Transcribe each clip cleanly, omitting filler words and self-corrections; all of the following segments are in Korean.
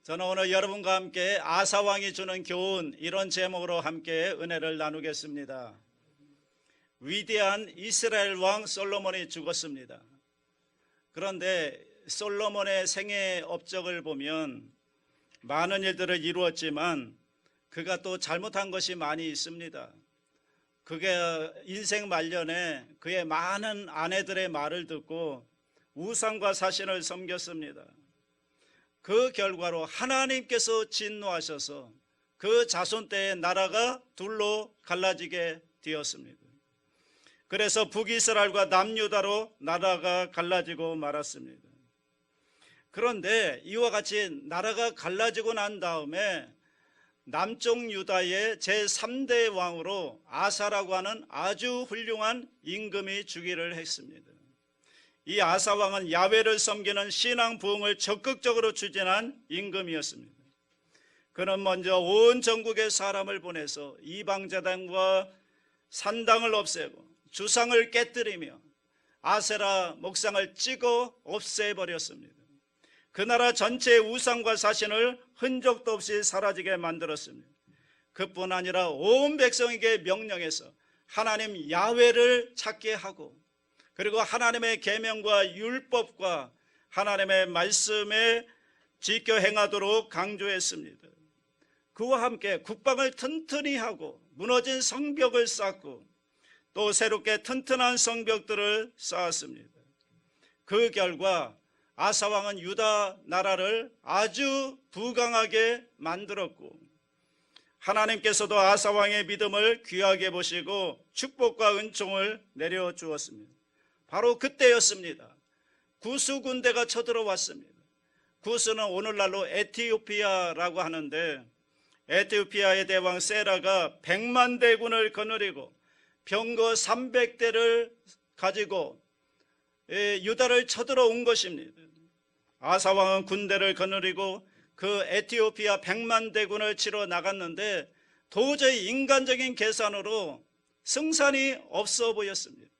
저는 오늘 여러분과 함께 아사왕이 주는 교훈, 이런 제목으로 함께 은혜를 나누겠습니다. 위대한 이스라엘 왕 솔로몬이 죽었습니다. 그런데 솔로몬의 생애 업적을 보면 많은 일들을 이루었지만 그가 또 잘못한 것이 많이 있습니다. 그게 인생 말년에 그의 많은 아내들의 말을 듣고 우상과 사신을 섬겼습니다. 그 결과로 하나님께서 진노하셔서 그 자손 때의 나라가 둘로 갈라지게 되었습니다. 그래서 북이스라엘과 남유다로 나라가 갈라지고 말았습니다. 그런데 이와 같이 나라가 갈라지고 난 다음에 남쪽 유다의 제3대 왕으로 아사라고 하는 아주 훌륭한 임금이 즉위를 했습니다. 이 아사 왕은 야훼를 섬기는 신앙 부흥을 적극적으로 추진한 임금이었습니다. 그는 먼저 온 전국의 사람을 보내서 이방제단과 산당을 없애고 주상을 깨뜨리며 아세라 목상을 찍어 없애버렸습니다. 그 나라 전체의 우상과 사신을 흔적도 없이 사라지게 만들었습니다. 그뿐 아니라 온 백성에게 명령해서 하나님 야훼를 찾게 하고, 그리고 하나님의 계명과 율법과 하나님의 말씀에 지켜 행하도록 강조했습니다. 그와 함께 국방을 튼튼히 하고 무너진 성벽을 쌓고 또 새롭게 튼튼한 성벽들을 쌓았습니다. 그 결과 아사왕은 유다 나라를 아주 부강하게 만들었고, 하나님께서도 아사왕의 믿음을 귀하게 보시고 축복과 은총을 내려주었습니다. 바로 그때였습니다. 구스 군대가 쳐들어왔습니다. 구스는 오늘날로 에티오피아라고 하는데, 에티오피아의 대왕 세라가 100만 대군을 거느리고 병거 300대를 가지고 유다를 쳐들어온 것입니다. 아사왕은 군대를 거느리고 그 에티오피아 100만 대군을 치러 나갔는데 도저히 인간적인 계산으로 승산이 없어 보였습니다.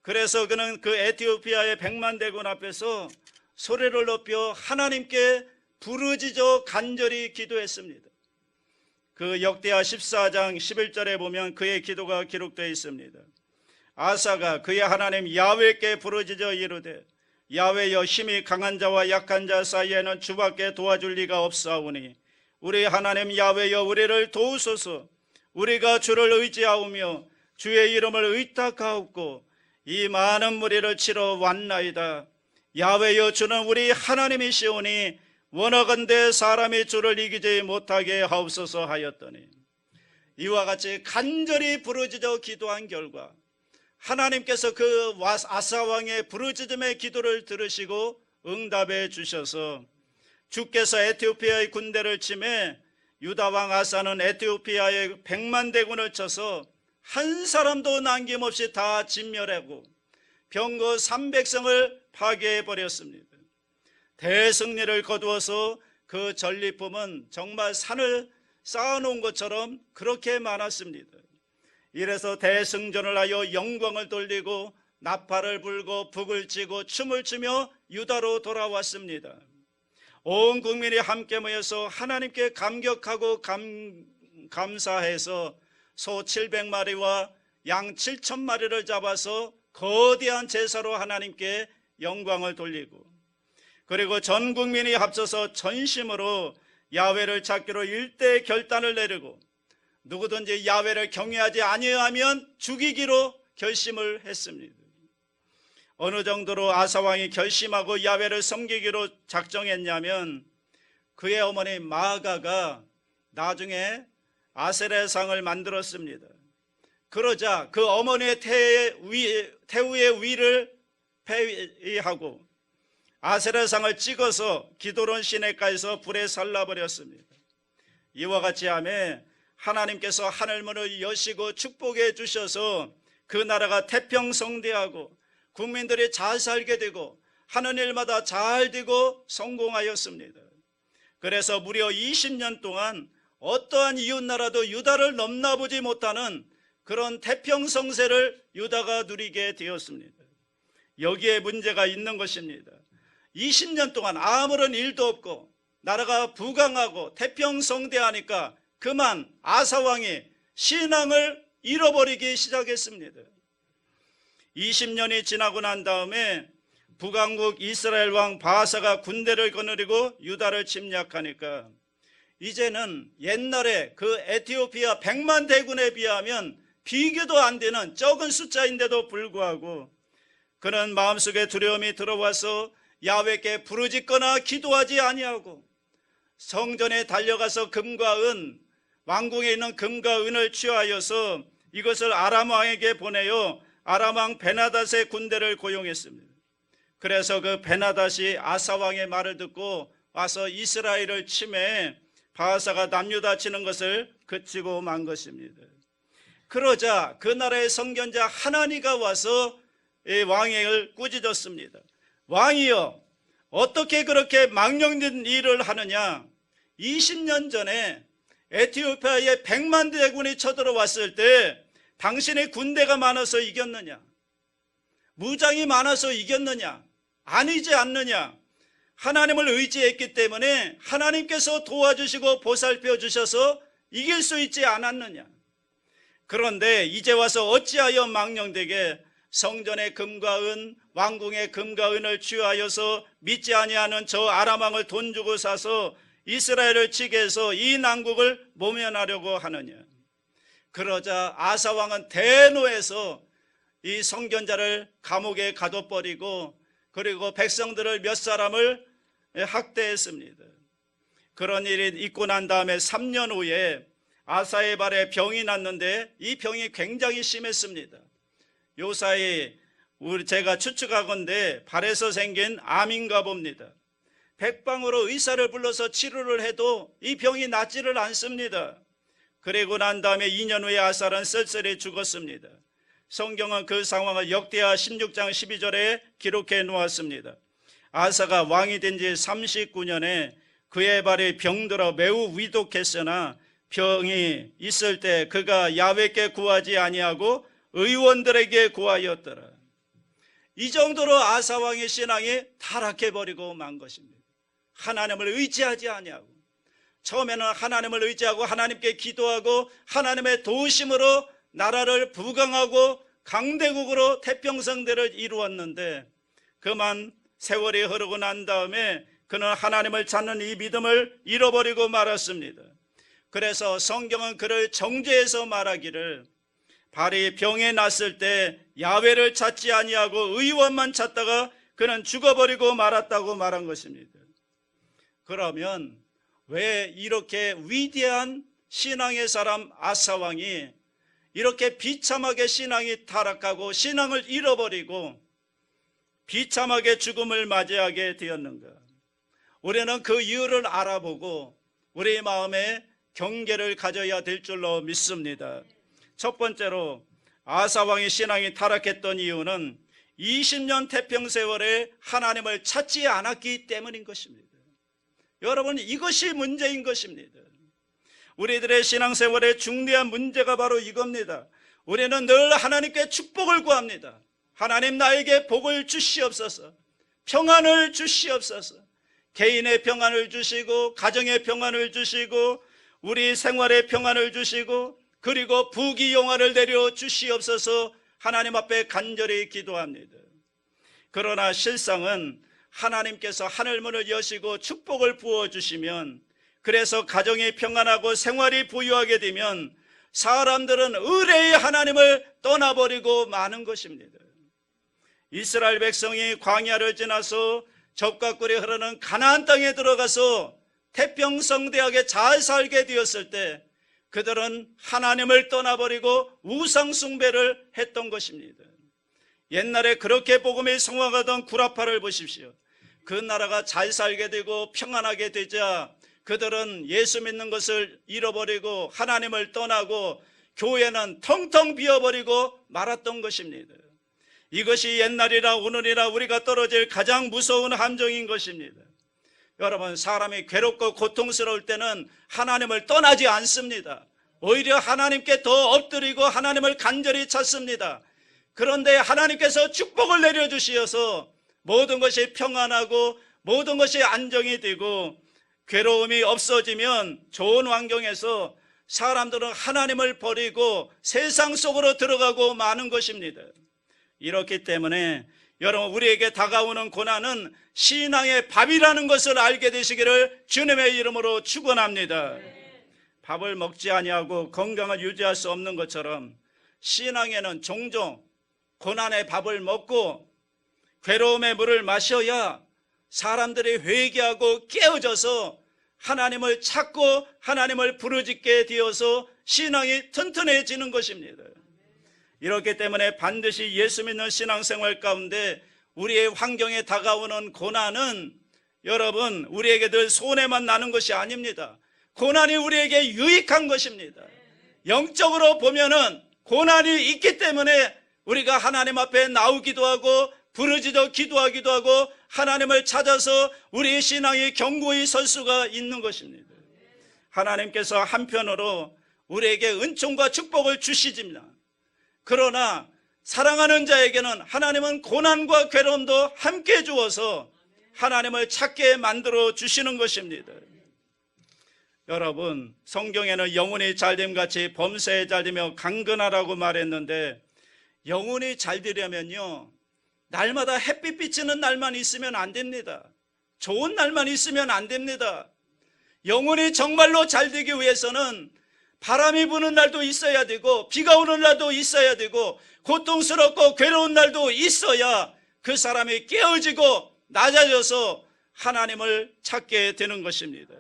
그래서 그는 그 에티오피아의 100만 대군 앞에서 소리를 높여 하나님께 부르짖어 간절히 기도했습니다. 그 역대하 14장 11절에 보면 그의 기도가 기록되어 있습니다. 아사가 그의 하나님 야훼께 부르짖어 이르되, 야훼여, 힘이 강한 자와 약한 자 사이에는 주밖에 도와줄 리가 없사오니 우리 하나님 야훼여, 우리를 도우소서. 우리가 주를 의지하오며 주의 이름을 의탁하옵고 이 많은 무리를 치러 왔나이다. 야훼여, 주는 우리 하나님이시오니 원하건대 사람이 주를 이기지 못하게 하옵소서 하였더니, 이와 같이 간절히 부르짖어 기도한 결과 하나님께서 그 아사왕의 부르짖음의 기도를 들으시고 응답해 주셔서 주께서 에티오피아의 군대를 치매 유다왕 아사는 에티오피아의 100만 대군을 쳐서 한 사람도 남김없이 다 진멸하고 병거 300성을 파괴해버렸습니다. 대승리를 거두어서 그 전리품은 정말 산을 쌓아놓은 것처럼 그렇게 많았습니다. 이래서 대승전을 하여 영광을 돌리고 나팔을 불고 북을 치고 춤을 추며 유다로 돌아왔습니다. 온 국민이 함께 모여서 하나님께 감격하고 감사해서 소 700마리와 양 7,000마리를 잡아서 거대한 제사로 하나님께 영광을 돌리고, 그리고 전 국민이 합쳐서 전심으로 야훼를 찾기로 일대 결단을 내리고 누구든지 야훼를 경외하지 아니하면 죽이기로 결심을 했습니다. 어느 정도로 아사왕이 결심하고 야훼를 섬기기로 작정했냐면, 그의 어머니 마아가가 나중에 아세라상을 만들었습니다. 그러자 그 어머니의 태우의 위를 폐위하고 아세라상을 찍어서 기도론 시내가에서 불에 살라버렸습니다. 이와 같이 하며 하나님께서 하늘문을 여시고 축복해 주셔서 그 나라가 태평성대하고 국민들이 잘 살게 되고 하는 일마다 잘 되고 성공하였습니다. 그래서 무려 20년 동안 어떠한 이웃나라도 유다를 넘나보지 못하는 그런 태평성세를 유다가 누리게 되었습니다. 여기에 문제가 있는 것입니다. 20년 동안 아무런 일도 없고 나라가 부강하고 태평성대하니까 그만 아사왕이 신앙을 잃어버리기 시작했습니다. 20년이 지나고 난 다음에 북왕국 이스라엘 왕 바하사가 군대를 거느리고 유다를 침략하니까 이제는 옛날에 그 에티오피아 100만 대군에 비하면 비교도 안 되는 적은 숫자인데도 불구하고 그는 마음속에 두려움이 들어와서 야훼께 부르짖거나 기도하지 아니하고 성전에 달려가서 금과 은, 왕궁에 있는 금과 은을 취하여서 이것을 아람 왕에게 보내어 아람 왕 베나닷의 군대를 고용했습니다. 그래서 그 베나닷이 아사 왕의 말을 듣고 와서 이스라엘을 침해 바하사가 남유다 치는 것을 그치고 만 것입니다. 그러자 그 나라의 선견자 하나니가 와서 이 왕을 꾸짖었습니다. 왕이여, 어떻게 그렇게 망령된 일을 하느냐? 20년 전에 에티오피아에 100만 대군이 쳐들어왔을 때 당신의 군대가 많아서 이겼느냐? 무장이 많아서 이겼느냐? 아니지 않느냐? 하나님을 의지했기 때문에 하나님께서 도와주시고 보살펴 주셔서 이길 수 있지 않았느냐? 그런데 이제 와서 어찌하여 망령되게 성전의 금과 은, 왕궁의 금과 은을 취하여서 믿지 아니하는 저 아람 왕을 돈 주고 사서 이스라엘을 치게 해서 이 난국을 모면하려고 하느냐? 그러자 아사 왕은 대노해서 이 선견자를 감옥에 가둬버리고 그리고 백성들을 몇 사람을 학대했습니다. 그런 일이 있고 난 다음에 3년 후에 아사의 발에 병이 났는데 이 병이 굉장히 심했습니다. 요사이 제가 추측하건대 발에서 생긴 암인가 봅니다. 백방으로 의사를 불러서 치료를 해도 이 병이 낫지를 않습니다. 그리고 난 다음에 2년 후에 아사는 쓸쓸히 죽었습니다. 성경은 그 상황을 역대하 16장 12절에 기록해 놓았습니다. 아사가 왕이 된 지 39년에 그의 발이 병들어 매우 위독했으나 병이 있을 때 그가 야훼께 구하지 아니하고 의원들에게 구하였더라. 이 정도로 아사 왕의 신앙이 타락해버리고 만 것입니다. 하나님을 의지하지 아니하고 처음에는 하나님을 의지하고 하나님께 기도하고 하나님의 도우심으로 나라를 부강하고 강대국으로 태평성대를 이루었는데 그만 세월이 흐르고 난 다음에 그는 하나님을 찾는 이 믿음을 잃어버리고 말았습니다. 그래서 성경은 그를 정죄해서 말하기를 발이 병에 났을 때 야훼를 찾지 아니하고 의원만 찾다가 그는 죽어버리고 말았다고 말한 것입니다. 그러면 왜 이렇게 위대한 신앙의 사람 아사 왕이 이렇게 비참하게 신앙이 타락하고 신앙을 잃어버리고 비참하게 죽음을 맞이하게 되었는가? 우리는 그 이유를 알아보고 우리 마음에 경계를 가져야 될 줄로 믿습니다. 첫 번째로 아사 왕의 신앙이 타락했던 이유는 20년 태평세월에 하나님을 찾지 않았기 때문인 것입니다. 여러분, 이것이 문제인 것입니다. 우리들의 신앙생활의 중대한 문제가 바로 이겁니다. 우리는 늘 하나님께 축복을 구합니다. 하나님, 나에게 복을 주시옵소서, 평안을 주시옵소서. 개인의 평안을 주시고 가정의 평안을 주시고 우리 생활의 평안을 주시고 그리고 부귀영화를 내려 주시옵소서 하나님 앞에 간절히 기도합니다. 그러나 실상은 하나님께서 하늘문을 여시고 축복을 부어주시면, 그래서 가정이 평안하고 생활이 부유하게 되면 사람들은 의뢰의 하나님을 떠나버리고 마는 것입니다. 이스라엘 백성이 광야를 지나서 젖과 꿀이 흐르는 가나안 땅에 들어가서 태평성대하게 잘 살게 되었을 때 그들은 하나님을 떠나버리고 우상 숭배를 했던 것입니다. 옛날에 그렇게 복음이 성황하던 구라파를 보십시오. 그 나라가 잘 살게 되고 평안하게 되자 그들은 예수 믿는 것을 잃어버리고 하나님을 떠나고 교회는 텅텅 비어버리고 말았던 것입니다. 이것이 옛날이라 오늘이라 우리가 떨어질 가장 무서운 함정인 것입니다. 여러분, 사람이 괴롭고 고통스러울 때는 하나님을 떠나지 않습니다. 오히려 하나님께 더 엎드리고 하나님을 간절히 찾습니다. 그런데 하나님께서 축복을 내려주시어서 모든 것이 평안하고 모든 것이 안정이 되고 괴로움이 없어지면 좋은 환경에서 사람들은 하나님을 버리고 세상 속으로 들어가고 마는 것입니다. 이렇기 때문에 여러분, 우리에게 다가오는 고난은 신앙의 밥이라는 것을 알게 되시기를 주님의 이름으로 축원합니다. 밥을 먹지 아니하고 건강을 유지할 수 없는 것처럼 신앙에는 종종 고난의 밥을 먹고 괴로움의 물을 마셔야 사람들이 회개하고 깨어져서 하나님을 찾고 하나님을 부르짖게 되어서 신앙이 튼튼해지는 것입니다. 이렇기 때문에 반드시 예수 믿는 신앙생활 가운데 우리의 환경에 다가오는 고난은 여러분, 우리에게 늘 손해만 나는 것이 아닙니다. 고난이 우리에게 유익한 것입니다. 영적으로 보면은 고난이 있기 때문에 우리가 하나님 앞에 나오기도 하고 부르짖어 기도하기도 하고 하나님을 찾아서 우리의 신앙이 견고히 설 수가 있는 것입니다. 하나님께서 한편으로 우리에게 은총과 축복을 주시지만, 그러나 사랑하는 자에게는 하나님은 고난과 괴로움도 함께 주어서 하나님을 찾게 만들어 주시는 것입니다. 여러분, 성경에는 영혼이 잘됨같이 범사에 잘되며 강건하라고 말했는데, 영혼이 잘 되려면요, 날마다 햇빛 비치는 날만 있으면 안 됩니다. 좋은 날만 있으면 안 됩니다. 영혼이 정말로 잘 되기 위해서는 바람이 부는 날도 있어야 되고 비가 오는 날도 있어야 되고 고통스럽고 괴로운 날도 있어야 그 사람이 깨어지고 낮아져서 하나님을 찾게 되는 것입니다.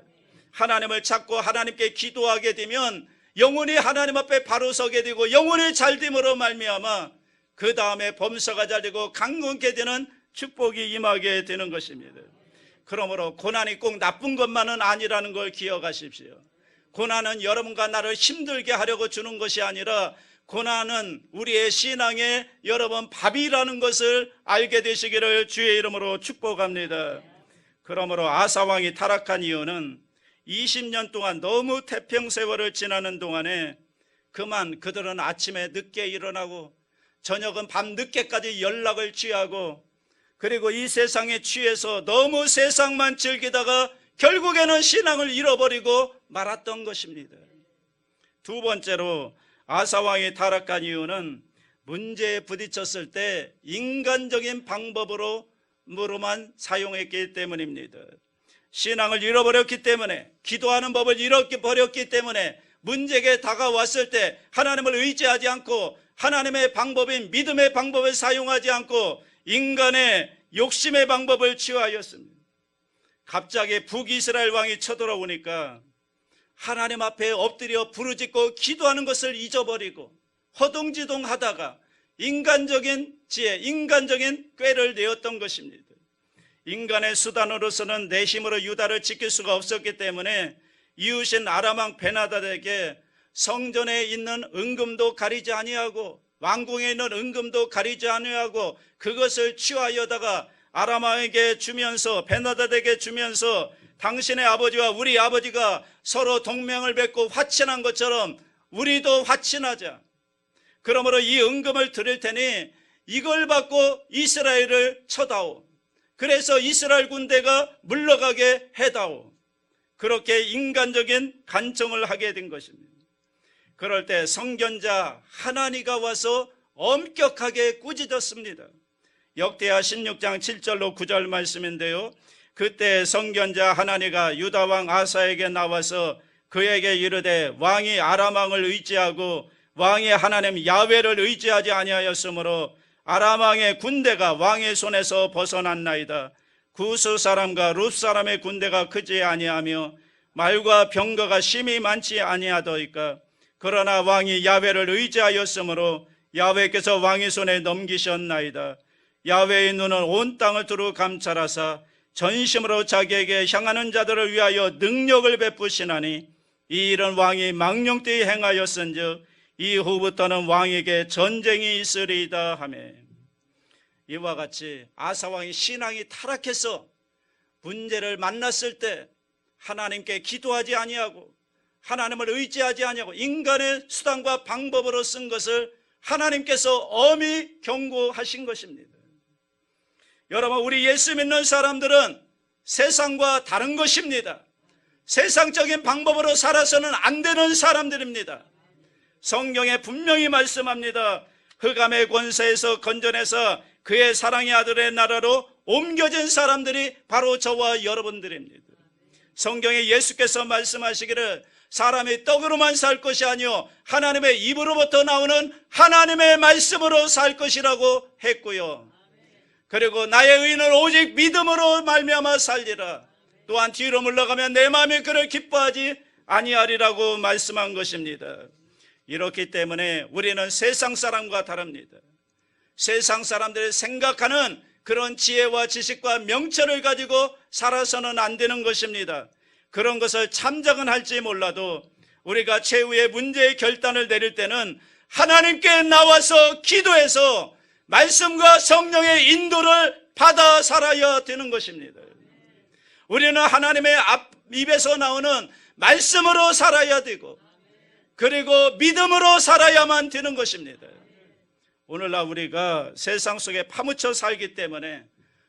하나님을 찾고 하나님께 기도하게 되면 영혼이 하나님 앞에 바로 서게 되고 영혼이 잘됨으로 말미암아 그 다음에 범사가 잘되고 강건케 되는 축복이 임하게 되는 것입니다. 그러므로 고난이 꼭 나쁜 것만은 아니라는 걸 기억하십시오. 고난은 여러분과 나를 힘들게 하려고 주는 것이 아니라 고난은 우리의 신앙의 여러분 밥이라는 것을 알게 되시기를 주의 이름으로 축복합니다. 그러므로 아사왕이 타락한 이유는 20년 동안 너무 태평세월을 지나는 동안에 그만 그들은 아침에 늦게 일어나고 저녁은 밤 늦게까지 연락을 취하고 그리고 이 세상에 취해서 너무 세상만 즐기다가 결국에는 신앙을 잃어버리고 말았던 것입니다. 두 번째로 아사왕이 타락한 이유는 문제에 부딪혔을 때 인간적인 방법으로만 사용했기 때문입니다. 신앙을 잃어버렸기 때문에, 기도하는 법을 잃어버렸기 때문에 문제에 다가왔을 때 하나님을 의지하지 않고 하나님의 방법인 믿음의 방법을 사용하지 않고 인간의 욕심의 방법을 취하였습니다. 갑자기 북이스라엘 왕이 쳐들어오니까 하나님 앞에 엎드려 부르짖고 기도하는 것을 잊어버리고 허둥지둥하다가 인간적인 지혜, 인간적인 꾀를 내었던 것입니다. 인간의 수단으로서는 내 힘으로 유다를 지킬 수가 없었기 때문에 이웃인 아람왕 베나닷에게 성전에 있는 은금도 가리지 아니하고 왕궁에 있는 은금도 가리지 아니하고 그것을 취하여다가 아람왕에게 주면서 베나닷에게 주면서 당신의 아버지와 우리 아버지가 서로 동맹을 맺고 화친한 것처럼 우리도 화친하자. 그러므로 이 은금을 드릴 테니 이걸 받고 이스라엘을 쳐다오. 그래서 이스라엘 군대가 물러가게 해다오. 그렇게 인간적인 간청을 하게 된 것입니다. 그럴 때 선견자 하나니가 와서 엄격하게 꾸짖었습니다. 역대하 16장 7절로 9절 말씀인데요, 그때 선견자 하나니가 유다왕 아사에게 나와서 그에게 이르되 왕이 아람왕을 의지하고 왕이 하나님 야훼를 의지하지 아니하였으므로 아람왕의 군대가 왕의 손에서 벗어났나이다. 구스 사람과 룻 사람의 군대가 크지 아니하며 말과 병거가 심히 많지 아니하더이까. 그러나 왕이 야훼를 의지하였으므로 야훼께서 왕의 손에 넘기셨나이다. 야훼의 눈은 온 땅을 두루 감찰하사 전심으로 자기에게 향하는 자들을 위하여 능력을 베푸시나니 이 일은 왕이 망령되이 행하였은즉 이후부터는 왕에게 전쟁이 있으리이다 하며, 이와 같이 아사왕이 신앙이 타락해서 문제를 만났을 때 하나님께 기도하지 아니하고 하나님을 의지하지 아니하고 인간의 수단과 방법으로 쓴 것을 하나님께서 엄히 경고하신 것입니다. 여러분, 우리 예수 믿는 사람들은 세상과 다른 것입니다. 세상적인 방법으로 살아서는 안 되는 사람들입니다. 성경에 분명히 말씀합니다. 흑암의 권세에서 건져내서 그의 사랑의 아들의 나라로 옮겨진 사람들이 바로 저와 여러분들입니다. 성경에 예수께서 말씀하시기를 사람이 떡으로만 살 것이 아니요 하나님의 입으로부터 나오는 하나님의 말씀으로 살 것이라고 했고요. 그리고 나의 의인은 오직 믿음으로 말미암아 살리라. 또한 뒤로 물러가면 내 마음이 그를 기뻐하지 아니하리라고 말씀한 것입니다. 이렇기 때문에 우리는 세상 사람과 다릅니다. 세상 사람들이 생각하는 그런 지혜와 지식과 명철을 가지고 살아서는 안 되는 것입니다. 그런 것을 참작은 할지 몰라도 우리가 최후의 문제의 결단을 내릴 때는 하나님께 나와서 기도해서 말씀과 성령의 인도를 받아 살아야 되는 것입니다. 우리는 하나님의 입에서 나오는 말씀으로 살아야 되고 그리고 믿음으로 살아야만 되는 것입니다. 오늘날 우리가 세상 속에 파묻혀 살기 때문에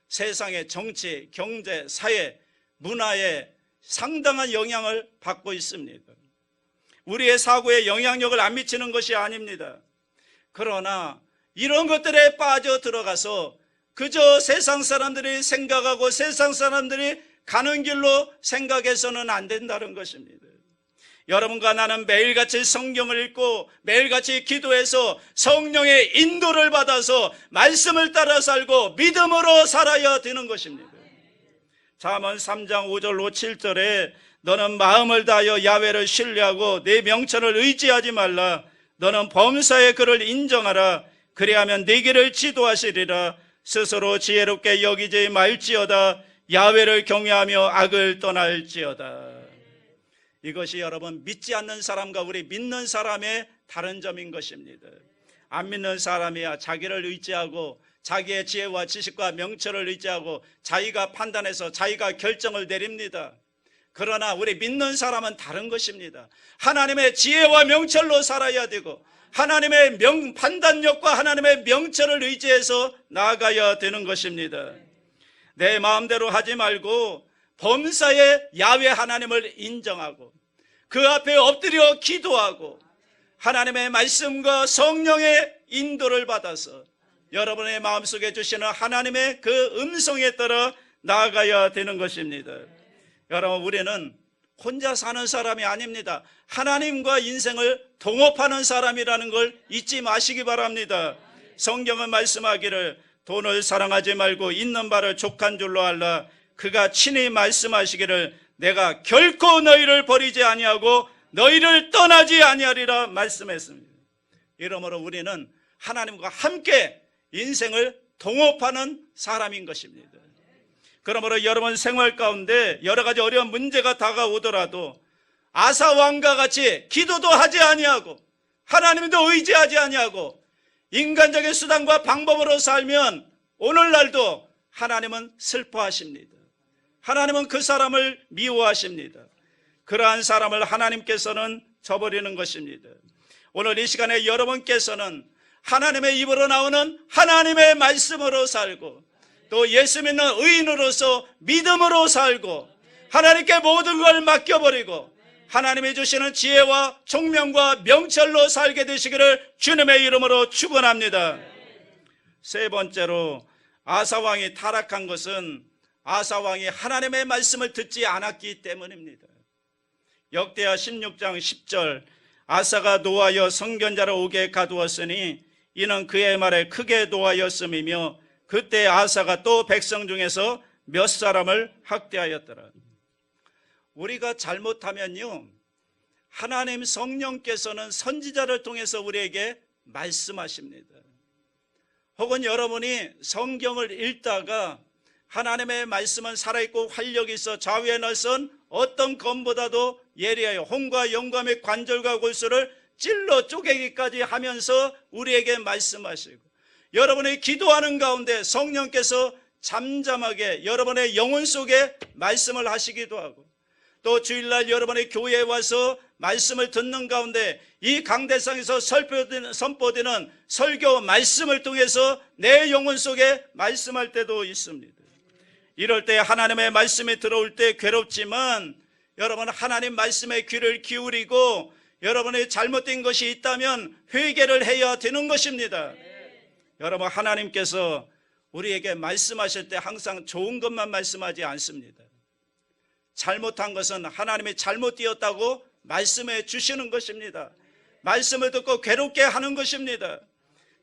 세상의 정치, 경제, 사회, 문화에 상당한 영향을 받고 있습니다. 우리의 사고에 영향력을 안 미치는 것이 아닙니다. 그러나 이런 것들에 빠져 들어가서 그저 세상 사람들이 생각하고 세상 사람들이 가는 길로 생각해서는 안 된다는 것입니다. 여러분과 나는 매일같이 성경을 읽고 매일같이 기도해서 성령의 인도를 받아서 말씀을 따라 살고 믿음으로 살아야 되는 것입니다. 잠언 3장 5절 7절에 너는 마음을 다하여 야훼를 신뢰하고 내 명철을 의지하지 말라. 너는 범사의 그를 인정하라. 그리하면 네 길을 지도하시리라. 스스로 지혜롭게 여기지 말지어다. 야훼를 경외하며 악을 떠날지어다. 이것이 여러분 믿지 않는 사람과 우리 믿는 사람의 다른 점인 것입니다. 안 믿는 사람이야 자기를 의지하고 자기의 지혜와 지식과 명철을 의지하고 자기가 판단해서 자기가 결정을 내립니다. 그러나 우리 믿는 사람은 다른 것입니다. 하나님의 지혜와 명철로 살아야 되고 하나님의 판단력과 하나님의 명철을 의지해서 나아가야 되는 것입니다. 내 마음대로 하지 말고 범사의 야훼 하나님을 인정하고 그 앞에 엎드려 기도하고 하나님의 말씀과 성령의 인도를 받아서 여러분의 마음속에 주시는 하나님의 그 음성에 따라 나아가야 되는 것입니다. 여러분 우리는 혼자 사는 사람이 아닙니다. 하나님과 인생을 동업하는 사람이라는 걸 잊지 마시기 바랍니다. 성경은 말씀하기를 돈을 사랑하지 말고 있는 바를 족한 줄로 알라. 그가 친히 말씀하시기를 내가 결코 너희를 버리지 아니하고 너희를 떠나지 아니하리라 말씀했습니다. 이러므로 우리는 하나님과 함께 인생을 동업하는 사람인 것입니다. 그러므로 여러분 생활 가운데 여러 가지 어려운 문제가 다가오더라도 아사 왕과 같이 기도도 하지 아니하고 하나님도 의지하지 아니하고 인간적인 수단과 방법으로 살면 오늘날도 하나님은 슬퍼하십니다. 하나님은 그 사람을 미워하십니다. 그러한 사람을 하나님께서는 저버리는 것입니다. 오늘 이 시간에 여러분께서는 하나님의 입으로 나오는 하나님의 말씀으로 살고 또 예수 믿는 의인으로서 믿음으로 살고 하나님께 모든 걸 맡겨버리고 하나님이 주시는 지혜와 총명과 명철로 살게 되시기를 주님의 이름으로 축원합니다. 세 번째로 아사왕이 타락한 것은 아사왕이 하나님의 말씀을 듣지 않았기 때문입니다. 역대하 16장 10절 아사가 노하여 선견자를 오게 가두었으니 이는 그의 말에 크게 노하였음이며 그때 아사가 또 백성 중에서 몇 사람을 학대하였더라. 우리가 잘못하면요 하나님 성령께서는 선지자를 통해서 우리에게 말씀하십니다. 혹은 여러분이 성경을 읽다가 하나님의 말씀은 살아있고 활력이 있어 좌우에 날선 어떤 검보다도 예리하여 혼과 영과 및 관절과 골수를 찔러 쪼개기까지 하면서 우리에게 말씀하시고 여러분이 기도하는 가운데 성령께서 잠잠하게 여러분의 영혼 속에 말씀을 하시기도 하고 또 주일날 여러분의 교회에 와서 말씀을 듣는 가운데 이 강대상에서 선포되는 설교 말씀을 통해서 내 영혼 속에 말씀할 때도 있습니다. 이럴 때 하나님의 말씀이 들어올 때 괴롭지만 여러분 하나님 말씀에 귀를 기울이고 여러분의 잘못된 것이 있다면 회개를 해야 되는 것입니다. 여러분 하나님께서 우리에게 말씀하실 때 항상 좋은 것만 말씀하지 않습니다. 잘못한 것은 하나님이 잘못되었다고 말씀해 주시는 것입니다. 말씀을 듣고 괴롭게 하는 것입니다.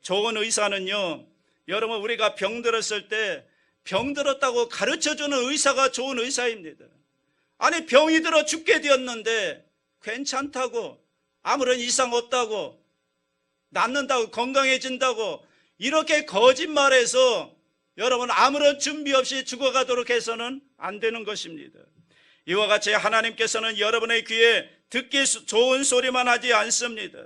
좋은 의사는요, 여러분 우리가 병들었을 때 병들었다고 가르쳐주는 의사가 좋은 의사입니다. 아니 병이 들어 죽게 되었는데 괜찮다고, 아무런 이상 없다고, 낫는다고, 건강해진다고 이렇게 거짓말해서 여러분 아무런 준비 없이 죽어가도록 해서는 안 되는 것입니다. 이와 같이 하나님께서는 여러분의 귀에 듣기 좋은 소리만 하지 않습니다.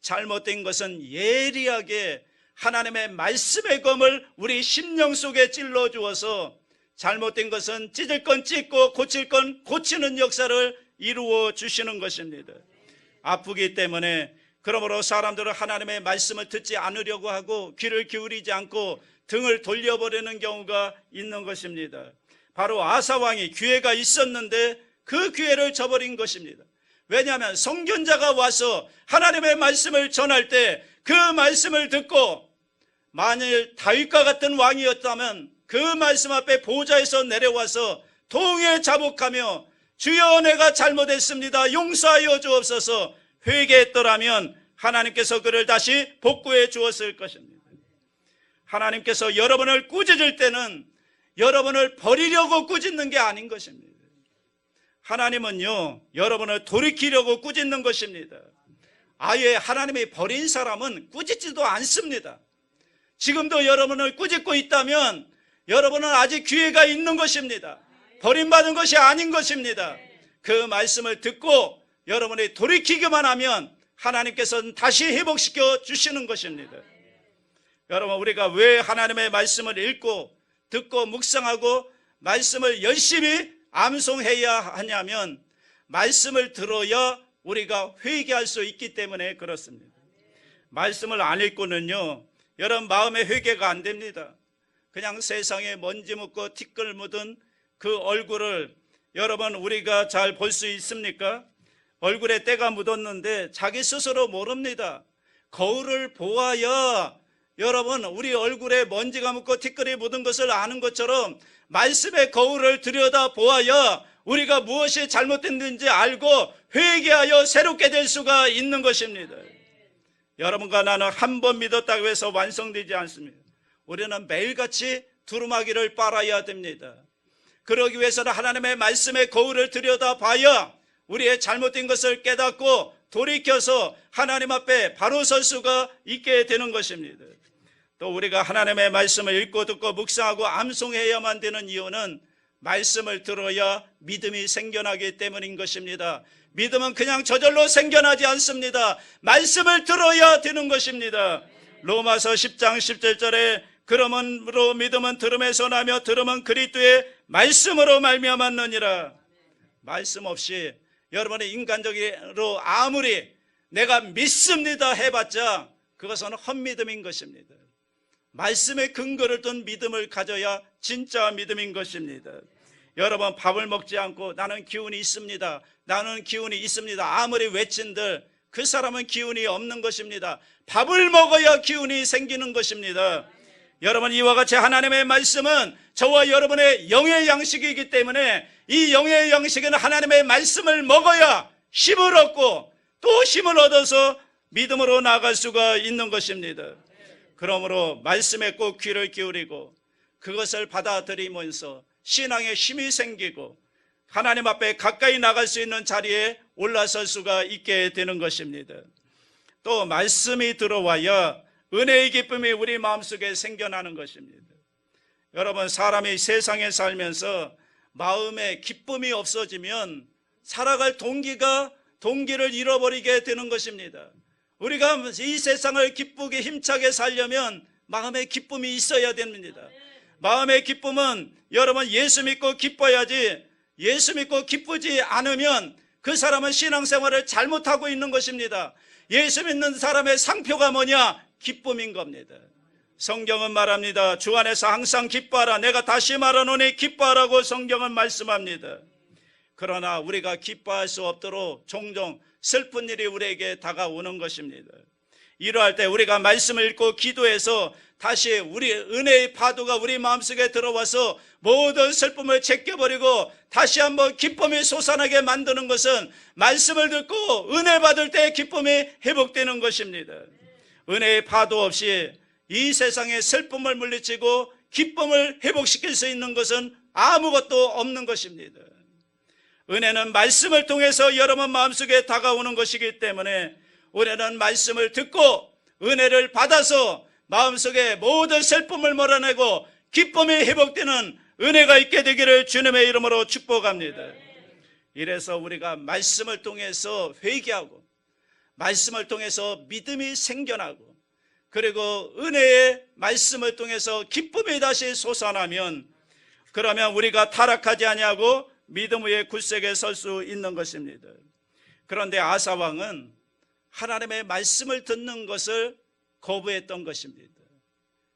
잘못된 것은 예리하게 하나님의 말씀의 검을 우리 심령 속에 찔러 주어서 잘못된 것은 찢을 건 찢고 고칠 건 고치는 역사를 이루어 주시는 것입니다. 아프기 때문에 그러므로 사람들은 하나님의 말씀을 듣지 않으려고 하고 귀를 기울이지 않고 등을 돌려버리는 경우가 있는 것입니다. 바로 아사왕이 기회가 있었는데 그 기회를 저버린 것입니다. 왜냐하면 선견자가 와서 하나님의 말씀을 전할 때 그 말씀을 듣고 만일 다윗과 같은 왕이었다면 그 말씀 앞에 보좌에서 내려와서 동에 자복하며 주여 내가 잘못했습니다, 용서하여 주옵소서 회개했더라면 하나님께서 그를 다시 복구해 주었을 것입니다. 하나님께서 여러분을 꾸짖을 때는 여러분을 버리려고 꾸짖는 게 아닌 것입니다. 하나님은요, 여러분을 돌이키려고 꾸짖는 것입니다. 아예 하나님이 버린 사람은 꾸짖지도 않습니다. 지금도 여러분을 꾸짖고 있다면 여러분은 아직 기회가 있는 것입니다. 버림받은 것이 아닌 것입니다. 그 말씀을 듣고 여러분이 돌이키기만 하면 하나님께서는 다시 회복시켜 주시는 것입니다. 여러분 우리가 왜 하나님의 말씀을 읽고 듣고 묵상하고 말씀을 열심히 암송해야 하냐면 말씀을 들어야 우리가 회개할 수 있기 때문에 그렇습니다. 말씀을 안 읽고는요, 여러분 마음의 회개가 안 됩니다. 그냥 세상에 먼지 묻고 티끌 묻은 그 얼굴을 여러분 우리가 잘 볼 수 있습니까? 얼굴에 때가 묻었는데 자기 스스로 모릅니다. 거울을 보아야 여러분 우리 얼굴에 먼지가 묻고 티끌이 묻은 것을 아는 것처럼 말씀의 거울을 들여다 보아야 우리가 무엇이 잘못됐는지 알고 회개하여 새롭게 될 수가 있는 것입니다. 여러분과 나는 한 번 믿었다고 해서 완성되지 않습니다. 우리는 매일같이 두루마기를 빨아야 됩니다. 그러기 위해서는 하나님의 말씀의 거울을 들여다 봐야 우리의 잘못된 것을 깨닫고 돌이켜서 하나님 앞에 바로 설 수가 있게 되는 것입니다. 또 우리가 하나님의 말씀을 읽고 듣고 묵상하고 암송해야만 되는 이유는 말씀을 들어야 믿음이 생겨나기 때문인 것입니다. 믿음은 그냥 저절로 생겨나지 않습니다. 말씀을 들어야 되는 것입니다. 로마서 10장 17절에 그러므로 믿음은 들음에서 나며 들음은 그리스도의 말씀으로 말미암았느니라. 말씀 없이 여러분의 인간적으로 아무리 내가 믿습니다 해봤자 그것은 헛믿음인 것입니다. 말씀의 근거를 둔 믿음을 가져야 진짜 믿음인 것입니다. 여러분 밥을 먹지 않고 나는 기운이 있습니다, 나는 기운이 있습니다 아무리 외친들 그 사람은 기운이 없는 것입니다. 밥을 먹어야 기운이 생기는 것입니다. 여러분 이와 같이 하나님의 말씀은 저와 여러분의 영의 양식이기 때문에 이 영의 양식은 하나님의 말씀을 먹어야 힘을 얻고 또 힘을 얻어서 믿음으로 나아갈 수가 있는 것입니다. 그러므로 말씀에 꼭 귀를 기울이고 그것을 받아들이면서 신앙에 힘이 생기고 하나님 앞에 가까이 나갈 수 있는 자리에 올라설 수가 있게 되는 것입니다. 또 말씀이 들어와야 은혜의 기쁨이 우리 마음속에 생겨나는 것입니다. 여러분 사람이 세상에 살면서 마음에 기쁨이 없어지면 살아갈 동기를 잃어버리게 되는 것입니다. 우리가 이 세상을 기쁘게 힘차게 살려면 마음에 기쁨이 있어야 됩니다. 마음의 기쁨은 여러분 예수 믿고 기뻐야지, 예수 믿고 기쁘지 않으면 그 사람은 신앙생활을 잘못하고 있는 것입니다. 예수 믿는 사람의 상표가 뭐냐? 기쁨인 겁니다. 성경은 말합니다. 주 안에서 항상 기뻐하라. 내가 다시 말하노니 기뻐하라고 성경은 말씀합니다. 그러나 우리가 기뻐할 수 없도록 종종 슬픈 일이 우리에게 다가오는 것입니다. 이러할 때 우리가 말씀을 읽고 기도해서 다시 우리 은혜의 파도가 우리 마음속에 들어와서 모든 슬픔을 제껴버리고 다시 한번 기쁨이 솟아나게 만드는 것은 말씀을 듣고 은혜 받을 때 기쁨이 회복되는 것입니다. 은혜의 파도 없이 이 세상의 슬픔을 물리치고 기쁨을 회복시킬 수 있는 것은 아무것도 없는 것입니다. 은혜는 말씀을 통해서 여러분 마음속에 다가오는 것이기 때문에 우리는 말씀을 듣고 은혜를 받아서 마음속에 모든 슬픔을 몰아내고 기쁨이 회복되는 은혜가 있게 되기를 주님의 이름으로 축복합니다. 이래서 우리가 말씀을 통해서 회개하고 말씀을 통해서 믿음이 생겨나고 그리고 은혜의 말씀을 통해서 기쁨이 다시 솟아나면 그러면 우리가 타락하지 아니하고 믿음 위에 굳세게 설 수 있는 것입니다. 그런데 아사 왕은 하나님의 말씀을 듣는 것을 거부했던 것입니다.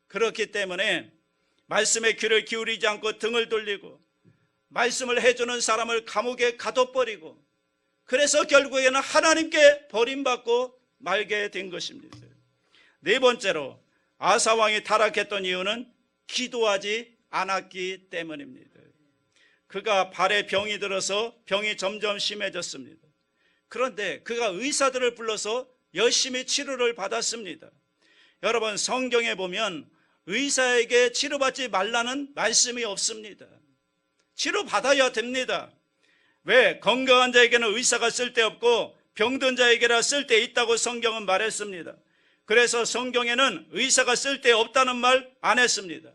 그렇기 때문에 말씀에 귀를 기울이지 않고 등을 돌리고 말씀을 해주는 사람을 감옥에 가둬버리고 그래서 결국에는 하나님께 버림받고 말게 된 것입니다. 네 번째로 아사 왕이 타락했던 이유는 기도하지 않았기 때문입니다. 그가 발에 병이 들어서 병이 점점 심해졌습니다. 그런데 그가 의사들을 불러서 열심히 치료를 받았습니다. 여러분 성경에 보면 의사에게 치료받지 말라는 말씀이 없습니다. 치료받아야 됩니다. 왜? 건강한 자에게는 의사가 쓸데없고 병든 자에게라 쓸데있다고 성경은 말했습니다. 그래서 성경에는 의사가 쓸데없다는 말 안 했습니다.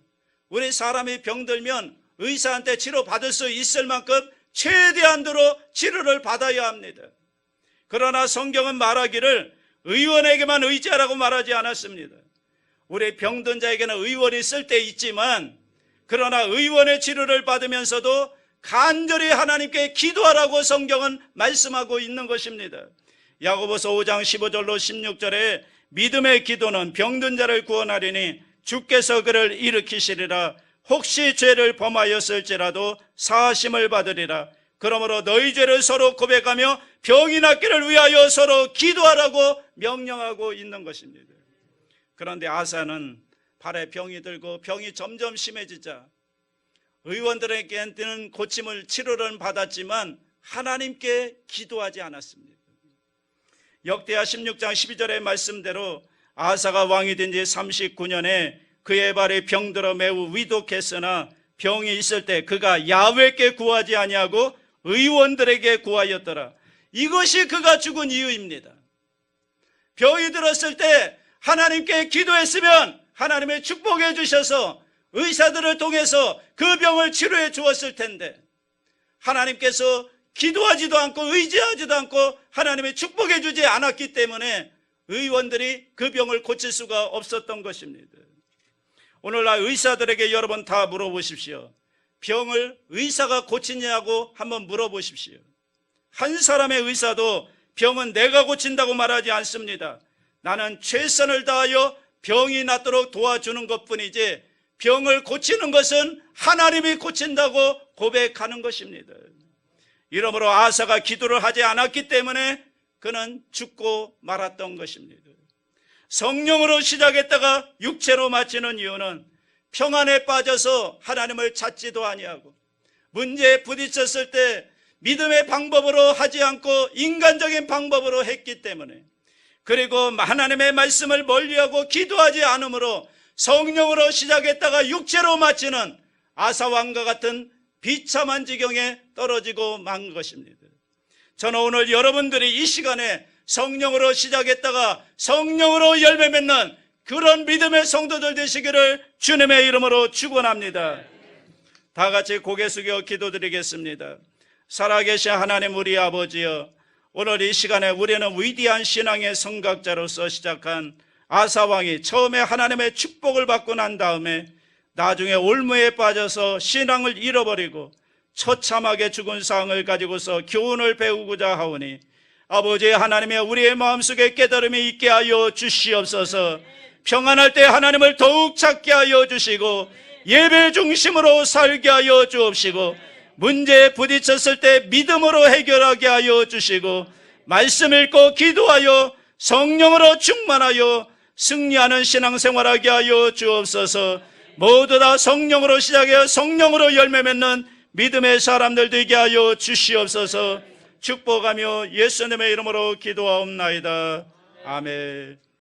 우리 사람이 병들면 의사한테 치료받을 수 있을 만큼 최대한도로 치료를 받아야 합니다. 그러나 성경은 말하기를 의원에게만 의지하라고 말하지 않았습니다. 우리 병든 자에게는 의원이 쓸데있지만 그러나 의원의 치료를 받으면서도 간절히 하나님께 기도하라고 성경은 말씀하고 있는 것입니다. 야고보서 5장 15절로 16절에 믿음의 기도는 병든 자를 구원하리니 주께서 그를 일으키시리라. 혹시 죄를 범하였을지라도 사하심을 받으리라. 그러므로 너희 죄를 서로 고백하며 병이 낫기를 위하여 서로 기도하라고 명령하고 있는 것입니다. 그런데 아사는 발에 병이 들고 병이 점점 심해지자 의원들에게는 고침을 치료를 받았지만 하나님께 기도하지 않았습니다. 역대하 16장 12절의 말씀대로 아사가 왕이 된 지 39년에 그의 발에 병들어 매우 위독했으나 병이 있을 때 그가 야훼께 구하지 아니하고 의원들에게 구하였더라. 이것이 그가 죽은 이유입니다. 병이 들었을 때 하나님께 기도했으면 하나님의 축복해 주셔서 의사들을 통해서 그 병을 치료해 주었을 텐데 하나님께서 기도하지도 않고 의지하지도 않고 하나님의 축복해 주지 않았기 때문에 의원들이 그 병을 고칠 수가 없었던 것입니다. 오늘날 의사들에게 여러분 다 물어보십시오. 병을 의사가 고치냐고 한번 물어보십시오. 한 사람의 의사도 병은 내가 고친다고 말하지 않습니다. 나는 최선을 다하여 병이 낫도록 도와주는 것뿐이지 병을 고치는 것은 하나님이 고친다고 고백하는 것입니다. 이러므로 아사가 기도를 하지 않았기 때문에 그는 죽고 말았던 것입니다. 성령으로 시작했다가 육체로 마치는 이유는 평안에 빠져서 하나님을 찾지도 아니하고 문제에 부딪혔을 때 믿음의 방법으로 하지 않고 인간적인 방법으로 했기 때문에 그리고 하나님의 말씀을 멀리하고 기도하지 않으므로 성령으로 시작했다가 육체로 마치는 아사왕과 같은 비참한 지경에 떨어지고 만 것입니다. 저는 오늘 여러분들이 이 시간에 성령으로 시작했다가 성령으로 열매 맺는 그런 믿음의 성도들 되시기를 주님의 이름으로 축원합니다. 다 같이 고개 숙여 기도드리겠습니다. 살아계신 하나님 우리 아버지여, 오늘 이 시간에 우리는 위대한 신앙의 성각자로서 시작한 아사왕이 처음에 하나님의 축복을 받고 난 다음에 나중에 올무에 빠져서 신앙을 잃어버리고 처참하게 죽은 상을 가지고서 교훈을 배우고자 하오니 아버지 하나님의 우리의 마음속에 깨달음이 있게 하여 주시옵소서. 평안할 때 하나님을 더욱 찾게 하여 주시고 예배 중심으로 살게 하여 주옵시고 문제에 부딪혔을 때 믿음으로 해결하게 하여 주시고 말씀 읽고 기도하여 성령으로 충만하여 승리하는 신앙생활하게 하여 주옵소서. 모두 다 성령으로 시작해 성령으로 열매 맺는 믿음의 사람들 되게 하여 주시옵소서. 축복하며 예수님의 이름으로 기도하옵나이다. 아멘.